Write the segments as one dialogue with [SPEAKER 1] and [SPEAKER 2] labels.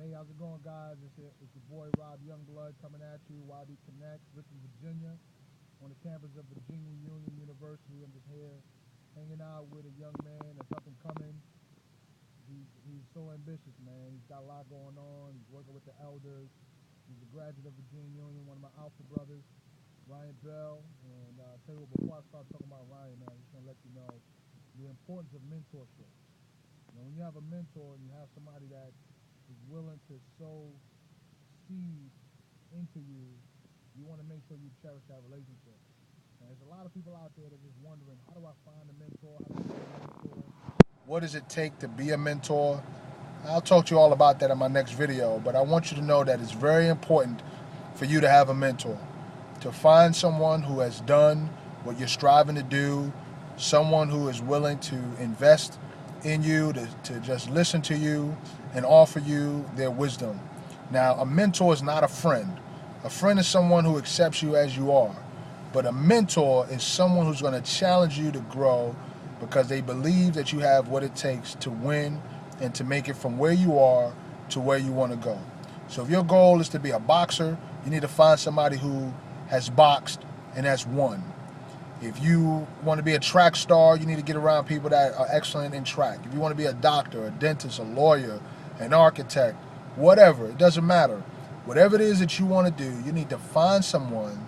[SPEAKER 1] Hey, how's it going, guys? It's your boy Rob Youngblood coming at you, YBConnects, Richmond, Virginia, on the campus of Virginia Union University. I'm just here hanging out with a young man that's up and coming. He's so ambitious, man. He's got a lot going on. He's working with the elders. He's a graduate of Virginia Union, one of my alpha brothers, Ryan Bell. And tell you what, before I start talking about Ryan, man, I just want to let you know the importance of mentorship. When you have a mentor and you have somebody that is willing to sow seed into you, you want to make sure you cherish that relationship. And there's a lot of people out there that are just wondering, how do I find a mentor? How do I find a mentor? What does it take to be a mentor? I'll talk to you all about that in my next video, but I want you to know that it's very important for you to have a mentor, to find someone who has done what you're striving to do, someone who is willing to invest in you, to just listen to you and offer you their wisdom. Now, a mentor is not a friend. A friend is someone who accepts you as you are. But a mentor is someone who's going to challenge you to grow because they believe that you have what it takes to win and to make it from where you are to where you want to go. So if your goal is to be a boxer, you need to find somebody who has boxed and has won. If you want to be a track star, you need to get around people that are excellent in track. If you want to be a doctor, a dentist, a lawyer, an architect, whatever, it doesn't matter. Whatever it is that you want to do, you need to find someone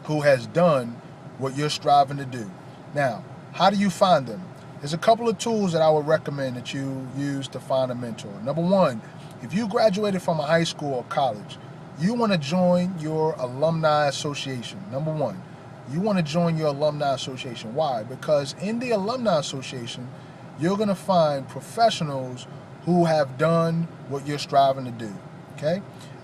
[SPEAKER 1] who has done what you're striving to do. Now, how do you find them? There's a couple of tools that I would recommend that you use to find a mentor. Number one, if you graduated from a high school or college, you want to join your alumni association. Number one, you want to join your alumni association. Why? Because in the alumni association, you're going to find professionals who have done what you're striving to do. Okay?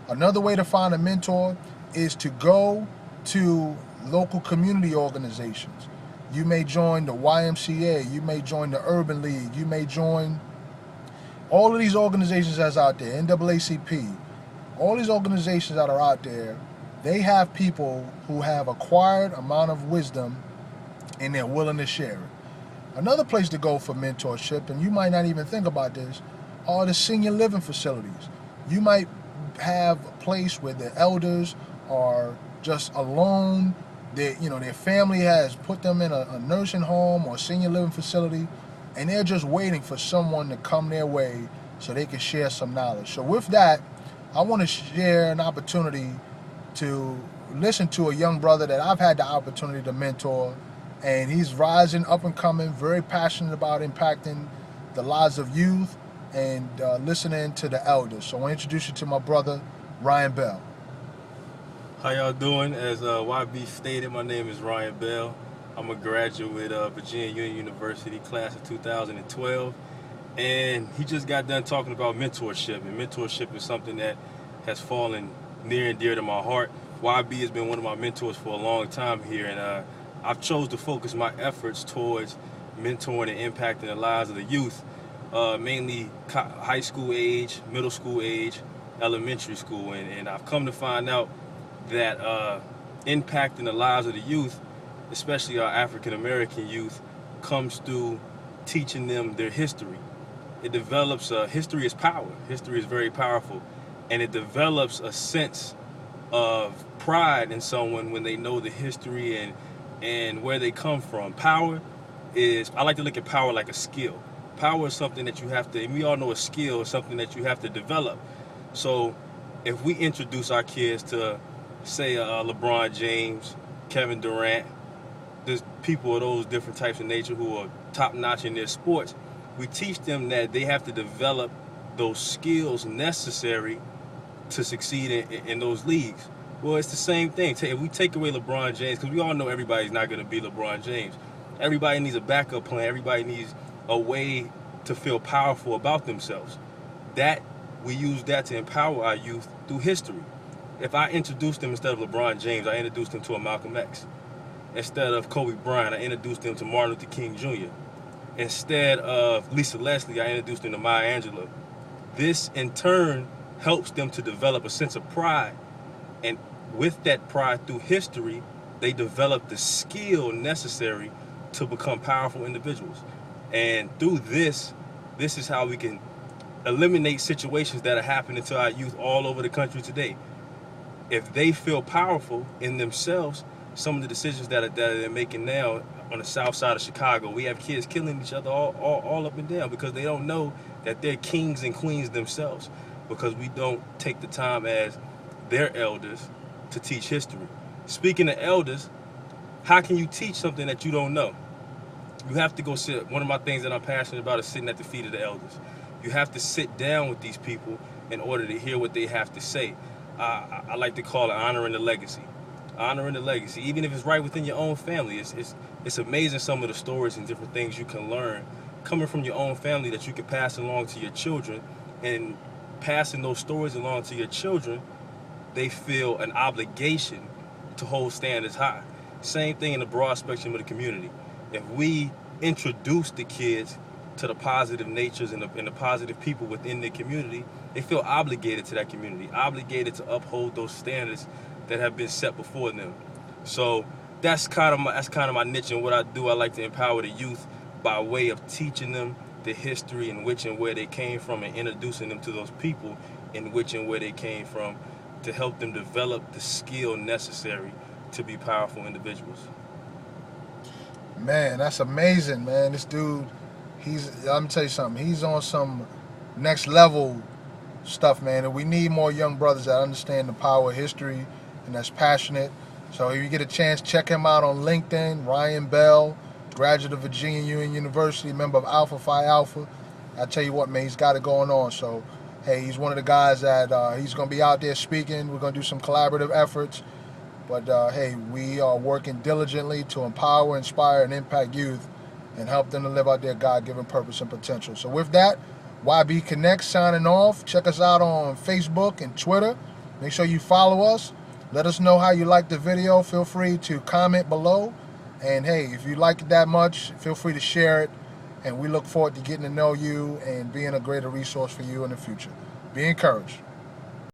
[SPEAKER 1] Another way to find a mentor is to go to local community organizations. You may join the YMCA, you may join the Urban League, you may join all of these organizations that's out there, NAACP, all these organizations that are out there. They have people who have acquired amount of wisdom and they're willing to share it. Another place to go for mentorship, and you might not even think about this, are the senior living facilities. You might have a place where the elders are just alone. Their family has put them in a nursing home or senior living facility, and they're just waiting for someone to come their way so they can share some knowledge. So with that, I want to share an opportunity to listen to a young brother that I've had the opportunity to mentor, and he's rising, up and coming, very passionate about impacting the lives of youth and listening to the elders. So I want to introduce you to my brother, Ryan Bell.
[SPEAKER 2] How y'all doing? As YB stated, my name is Ryan Bell. I'm a graduate of Virginia Union University, class of 2012. And he just got done talking about mentorship. And mentorship is something that has fallen near and dear to my heart. YB has been one of my mentors for a long time here. And I've chose to focus my efforts towards mentoring and impacting the lives of the youth, mainly high school age, middle school age, elementary school. And I've come to find out that impacting the lives of the youth, especially our African American youth, comes through teaching them their history. It develops history is power. History is very powerful, and it develops a sense of pride in someone when they know the history and where they come from. I like to look at power like a skill. Power is something that you have to, and we all know a skill is something that you have to develop. So if we introduce our kids to, say, LeBron James, Kevin Durant, there's people of those different types of nature who are top-notch in their sports, we teach them that they have to develop those skills necessary to succeed in those leagues. Well, it's the same thing. If we take away LeBron James, because we all know everybody's not going to be LeBron James. Everybody needs a backup plan. Everybody needs a way to feel powerful about themselves. We use that to empower our youth through history. If I introduced them, instead of LeBron James, I introduced them to a Malcolm X. Instead of Kobe Bryant, I introduced them to Martin Luther King Jr. Instead of Lisa Leslie, I introduced them to Maya Angelou. This, in turn, helps them to develop a sense of pride. And with that pride through history, they develop the skill necessary to become powerful individuals. And through this is how we can eliminate situations that are happening to our youth all over the country today. If they feel powerful in themselves, some of the decisions that they're making now on the south side of Chicago, we have kids killing each other all up and down because they don't know that they're kings and queens themselves, because we don't take the time as their elders to teach history. Speaking of elders, how can you teach something that you don't know? You have to go sit. One of my things that I'm passionate about is sitting at the feet of the elders. You have to sit down with these people in order to hear what they have to say. I like to call it honoring the legacy. Honoring the legacy, even if it's right within your own family. It's amazing some of the stories and different things you can learn coming from your own family that you can pass along to your children. And passing those stories along to your children, they feel an obligation to hold standards high. Same thing in the broad spectrum of the community. If we introduce the kids to the positive natures and the positive people within the community, they feel obligated to that community, obligated to uphold those standards that have been set before them. So that's kind of my niche and what I do. I like to empower the youth by way of teaching them the history in which and where they came from, and introducing them to those people in which and where they came from, to help them develop the skill necessary to be powerful individuals.
[SPEAKER 1] Man, that's amazing, man. This dude, let me tell you something, he's on some next level stuff, man. And we need more young brothers that understand the power of history and that's passionate. So if you get a chance, check him out on LinkedIn, Ryan Bell, graduate of Virginia Union University, member of Alpha Phi Alpha. I tell you what, man, he's got it going on. So, hey, he's one of the guys that he's going to be out there speaking. We're going to do some collaborative efforts. But, hey, we are working diligently to empower, inspire, and impact youth and help them to live out their God-given purpose and potential. So with that, YBConnects signing off. Check us out on Facebook and Twitter. Make sure you follow us. Let us know how you like the video. Feel free to comment below. And, hey, if you like it that much, feel free to share it. And we look forward to getting to know you and being a greater resource for you in the future. Be encouraged.